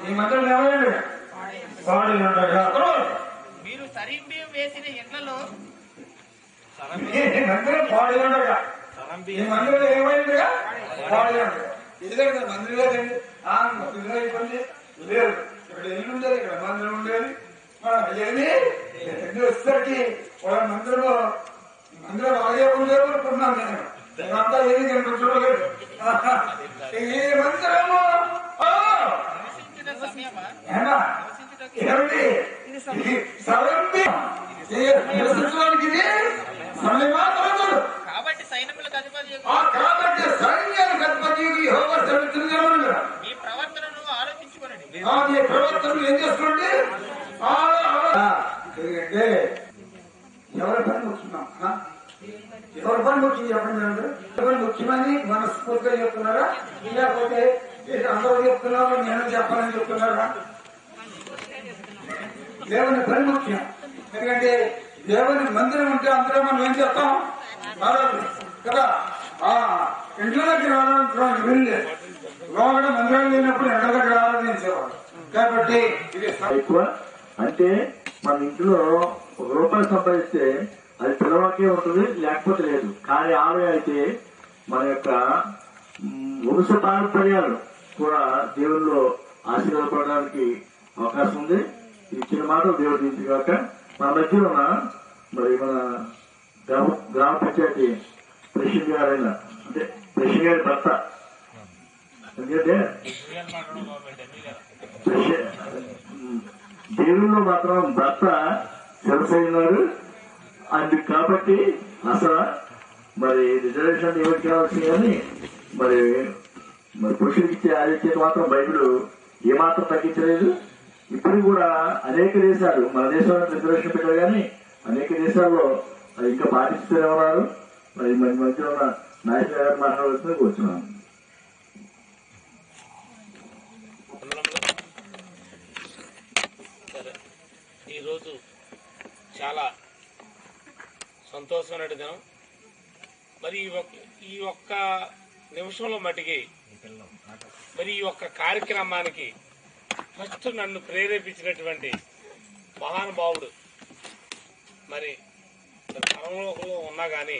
ఈ మంత్రం ఏమైంది మీరు సరింబియ్యం వేసిన ఇండ్లలో మందిరం పాడి ఉండగా ఈ మందిరం ఏమైందిగా పాడి ఉండగా ఇదే కదా మందిరం లేదండి పిల్లలు అయిపోయింది లేదు ఇక్కడ ఇల్లు ఉండేది ఇక్కడ మందిరం ఉండేది ఏది ఎన్ని వచ్చేసరికి వాళ్ళ మందిరంలో మందిరం అలాగే ఉండేది అనుకున్నాను నేను అంతా ఏది కనిపించలేదు ఈ మందిరము ఏమిటి నివసించడానికి ఇది సమయమా కాబట్టి సైన్యములకు కాబట్టి సైన్యానికి అధిపతి యెహోవా సెలవిస్తున్నాడు మీ ప్రవర్తనను ఆలోచించుకోనండి మీ ప్రవర్తనను ఏం చేస్తుంటే ఎందుకంటే ఎవరి పని ముఖ్యమా ఎవరి పని ముఖ్యం చెప్పండి ఎవరి ముఖ్యమని మనస్ఫూర్తిగా చెప్తున్నారా లేకపోతే అందరూ చెప్తున్నారా నేను చెప్పాలని చెప్తున్నారా దేవుని పని ముఖ్యం ఎందుకంటే దేవుని మందిరం ఉంటే అందరూ మనం ఏం చేస్తాం కదా ఇంట్లోకి రావడానికి వీళ్ళు లోపల మందిరం లేనప్పుడు ఎండ దగ్గర ఆరాధించేవాడు కాబట్టి ఇది ఎక్కువ అంటే మన ఇంట్లో రూపాయలు సంపాదిస్తే అది పిల్లవాకే ఉంటుంది లేకపోతే లేదు. కానీ ఆలయం అయితే మన యొక్క వంశ పారంపర్యాలు కూడా దేవుల్లో ఆశీర్వాదపడడానికి అవకాశం ఉంది. ఇచ్చిన మాట దేవుడు దించుగాక. మన మధ్యలో మరి మన గ్రామ పంచాయతీ ప్రెసిడెంట్ గారైన అంటే ప్రెసిడెంట్ గారి భర్త ఎందుకంటే దేవుల్లో మాత్రం భర్త శివసైనారు అందుకు కాబట్టి అసలు మరి రిజర్వేషన్ ఎవరికి కావాల్సింది కానీ మరి పురుషుడికి ఇచ్చే ఆదిత్యత మాత్రం బైబిల్ ఏమాత్రం తగ్గించలేదు. ఇప్పుడు కూడా అనేక దేశాలు మన దేశంలో రిజర్వేషన్ పెట్టారు కానీ అనేక దేశాల్లో అది ఇంకా పాటిస్తూనే ఉన్నారు. మరి మన మధ్య ఉన్న నాయకులు గారు మాట్లాడాల్సింది కూర్చున్నాను. ఈరోజు చాలా సంతోషమైన దినం. మరి ఈ ఒక్క నిమిషంలో మటుకి మరి ఈ ఒక్క కార్యక్రమానికి ఫస్ట్ నన్ను ప్రేరేపించినటువంటి మహానుభావుడు మరి పరలోకంలో ఉన్నా కానీ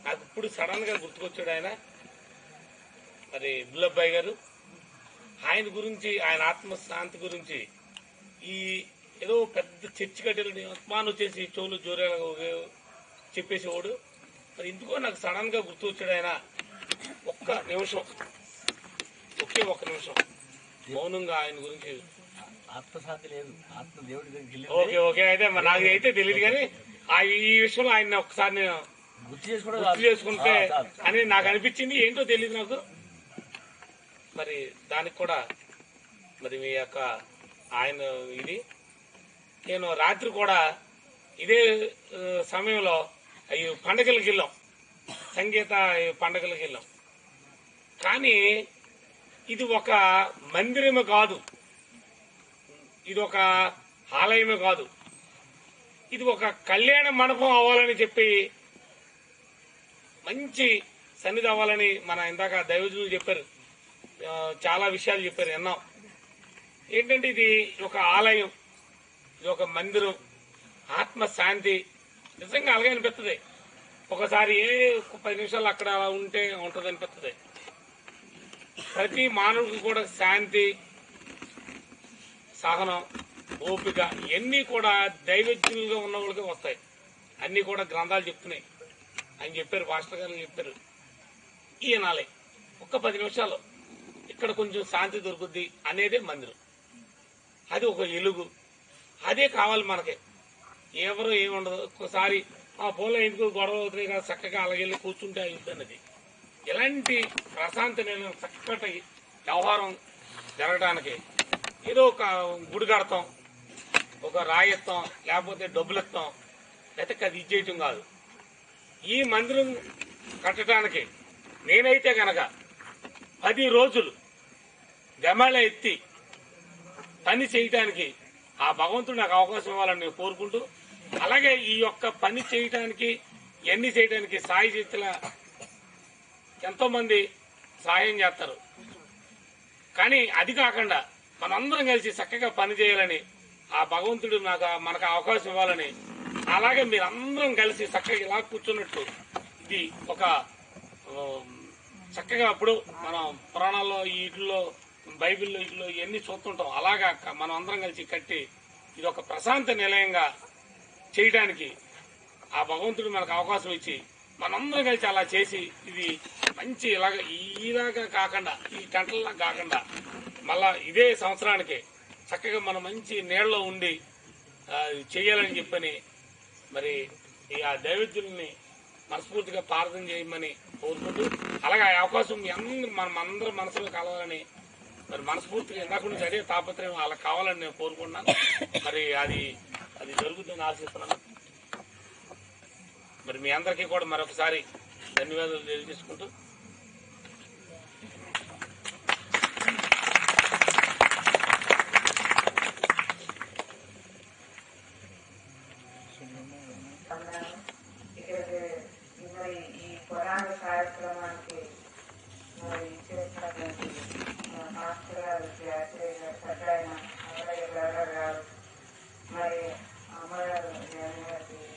నాకు ఇప్పుడు సడన్ గా గుర్తుకొచ్చాడు ఆయన మరి బుల్లబ్బాయి గారు. ఆయన గురించి ఆయన ఆత్మశాంతి గురించి ఈ ఏదో పెద్ద చర్చి కట్టెలని ఆత్మాను వచ్చేసి చెవులు జోరేలా చెప్పేసేవాడు. మరి ఎందుకో నాకు సడన్ గా గుర్తు వచ్చాడు ఆయన. ఒక్క నిమిషం ఒక్క నిమిషం మౌనంగా ఆయన గురించి ఆత్మశాంతి లేదు, ఆత్మ దేవుడి ఓకే అయితే నాకు అయితే తెలియదు కానీ ఈ విషయంలో ఆయన ఒకసారి నేను గుర్తు చేసుకుంటే అని నాకు అనిపించింది. ఏంటో తెలియదు నాకు. మరి దానికి కూడా మరి మీ యొక్క ఆయన ఇది నేను రాత్రి కూడా ఇదే సమయంలో అవి పండగలకి వెళ్ళాం, సంగీత పండగలకి వెళ్ళాం. కానీ ఇది ఒక మందిరమే కాదు, ఇది ఒక ఆలయమే కాదు, ఇది ఒక కళ్యాణ మండపం అవ్వాలని చెప్పి మంచి సన్నిధి అవ్వాలని మన ఇందాక దైవజనులు చెప్పారు. చాలా విషయాలు చెప్పారు, విన్నాం. ఏంటంటే ఇది ఒక ఆలయం, ఇది ఒక మందిరం, ఆత్మశాంతి నిజంగా అలాగే అనిపిస్తుంది. ఒకసారి 10 నిమిషాలు అక్కడ ఉంటే ఉంటుంది అనిపిస్తుంది. ప్రతి మానవుడికి కూడా శాంతి, సహనం, ఓపిక ఇవన్నీ కూడా దైవజ్ఞులుగా ఉన్న వాళ్ళకే వస్తాయి. అన్నీ కూడా గ్రంథాలు చెప్తున్నాయి. ఆయన చెప్పారు, పాస్టర్ గారు చెప్పారు, ఈయనాలే ఒక్క 10 నిమిషాలు ఇక్కడ కొంచెం శాంతి దొరుకుద్ది అనేదే మందిరం. అది ఒక ఎలుగు, అదే కావాలి మనకి. ఎవరు ఏముండదు. ఒక్కసారి పోలో ఎందుకు గొడవ అవుతున్నాయి కదా, చక్కగా అలాగెళ్ళి కూర్చుంటే అవుతున్నది. ఇలాంటి ప్రశాంతి నేను చక్కటి వ్యవహారం జరగడానికి ఏదో ఒక గుడి కడతాం, ఒక రాయిస్తాం, లేకపోతే డబ్బులు ఇస్తాం, లేకపోతే అది ఇచ్చేయటం కాదు. ఈ మందిరం కట్టడానికి నేనైతే కనుక 10 రోజులు గమళ ఎత్తి పని చేయటానికి ఆ భగవంతుడు నాకు అవకాశం ఇవ్వాలని నేను కోరుకుంటూ, అలాగే ఈ యొక్క పని చేయటానికి ఇవన్నీ చేయడానికి సాయి చేతుల ఎంతో మంది సహాయం చేస్తారు. కానీ అది కాకుండా మనందరం కలిసి చక్కగా పని చేయాలని, ఆ భగవంతుడు మనకు అవకాశం ఇవ్వాలని, అలాగే మీరందరం కలిసి చక్కగా ఇలా కూర్చున్నట్టు ఇది ఒక చక్కగా అప్పుడు మనం పురాణాల్లో వీటిల్లో బైబిల్లో వీటిలో ఇవన్నీ చూస్తుంటాం. అలాగా మనం అందరం కలిసి కట్టి ఇది ఒక ప్రశాంత నిలయంగా చేయడానికి ఆ భగవంతుడు మనకు అవకాశం ఇచ్చి మనందరం కలిసి అలా చేసి ఇది మంచి ఇలాగా కాకుండా ఈ గంటల్లా కాకుండా మళ్ళా ఇదే సంవత్సరానికి చక్కగా మనం మంచి నీళ్ళలో ఉండి చేయాలని చెప్పని మరి ఆ దైవజ్ఞుల్ని మనస్ఫూర్తిగా ప్రార్థన చేయమని కోరుకుంటూ, అలాగే ఆ అవకాశం మీ అందరం మనసులో కలవాలని మరి మనస్ఫూర్తిగా ఇందాక నుంచి అదే తాపత్రయం అలా కావాలని నేను కోరుకుంటున్నాను. మరి అది జరుగుతుందని ఆశిస్తున్నాను. మరి మీ అందరికీ కూడా మరొకసారి ధన్యవాదాలు తెలియజేసుకుంటూ మరి ఈ పురాణ కార్యక్రమానికి మరి చేసినటువంటి మాస్టర్ గారు, సత్యాయన అమరయ్య గారు, మరి అమ్మగారు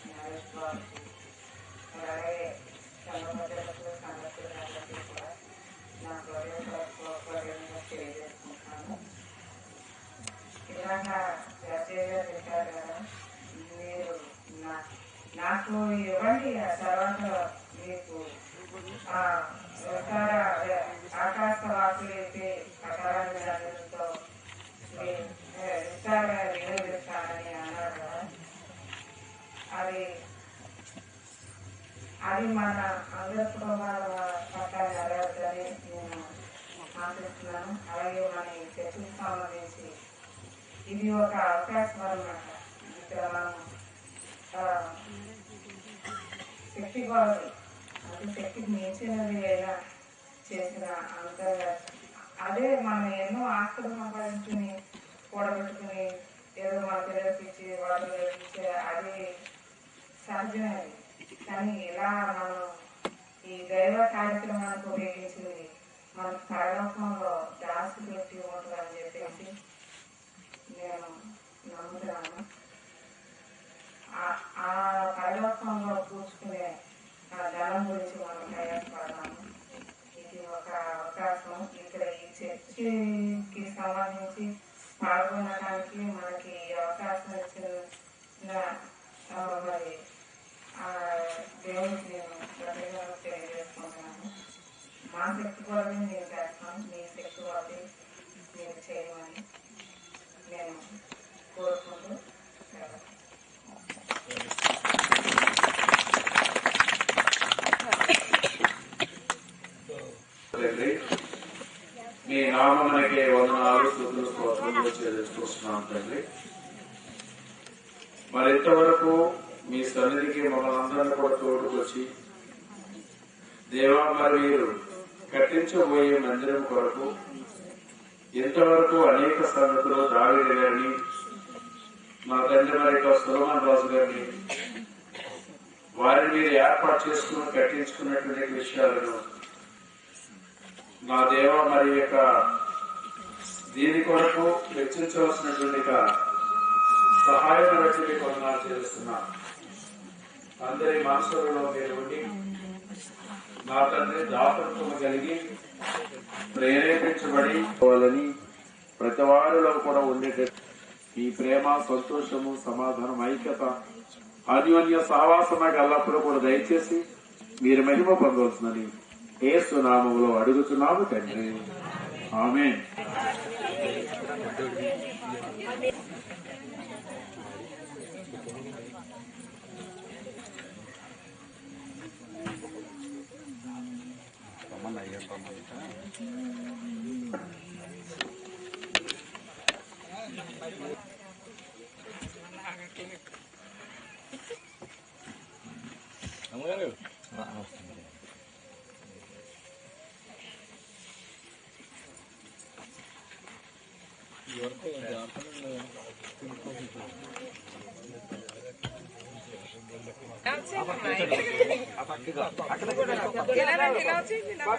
నరేష్ బాబు, అలాగే సంఘటనలకు సంఘటనలకి కూడా నా హృదయపూర్వకంగా తెలియజేసుకుంటున్నాను. ఇలాగా సత్యగా చెప్పారు కదా, మీరు నాకు ఇవ్వండి, ఆ తర్వాత మీకు ఆకాశవాసులైతే అకాలంతో విస్తారంగా నివేదిస్తానని అన్నారు కదా. అది మన అందరి కుటుంబాల పట్ల నెరవేర్చాలని నేను ఆశిస్తున్నాను. అలాగే మన చర్చకు సంబంధించి ఇది ఒక అవకాశం అన్నమాట. ఇక్కడ మనం శక్తి గొడవలు అంటే శక్తికి మించినది అయినా చేసిన అంతగా అదే మనం ఎన్నో ఆస్తులు సంపాదించుకుని కూడబెట్టుకుని ఏదో మన పిల్లలకి ఇచ్చి వాళ్ళు ఇచ్చే అది సహజమే. కానీ ఇలా మనం ఈ దైవ కార్యక్రమానికి ఉపయోగించింది మన పరలోకంలో దాసి పెట్టి ఉంటుందని చెప్పేసి నేను నమ్ముతున్నాను. ఆ పరలోకంలో కూర్చుకునే ధనం గురించి మనం ప్రయాసపడతాము. ఇది ఒక అవకాశం. ఇక్కడ ఈ చర్చికి సంబంధించి పాల్గొనడానికి మనకి అవకాశం ఇచ్చిన మరి దేవుడికి నేను ధన్యవాదాలు తెలియజేసుకుంటున్నాను. మా శక్తి కొరకు నేను చేస్తాను, మీ శక్తి కొరకు మీరు చేయమని నేను కోరుకుంటూ మీ నామమునకే వందనాలు, స్తుతులు, స్తోత్రములు చెల్లిస్తున్నాం తండ్రి. మరి ఇంతవరకు మీ సన్నిధికి మమ్మల్ని అందరినీ కూడా తోడుకొచ్చి దేవా మరి మీరు కట్టించబోయే మందిరం కొరకు ఇంతవరకు అనేక సంగతులు దావీదు గారిని, మా తండ్రి మరి సొలొమోన్ రాజు గారిని వారిని మీరు ఏర్పాటు చేసుకుని కట్టించుకున్నటువంటి విషయాలను నా దేవ మరి యొక్క దీని కొరకు వెచ్చించవలసినటువంటి సహాయం వచ్చి కొన్నాళ్ళు చేస్తున్నా. అందరి మనసులలో మీరు ఉండి నా తండ్రి దాతృత్వం కలిగి ప్రేరేపించబడి పోవాలని ప్రతి వారిలో కూడా ఉండేటట్టు ఈ ప్రేమ, సంతోషము, సమాధానం, ఐక్యత, అన్యోన్య సహవాసமாக ఎల్లప్పుడూ కూడా దయచేసి మీరు మహిమ పొందవలసిందని యేసు నామములో అడుగుతున్నాము తండ్రి. ఆమేన్. అమ్మగారు ఇలా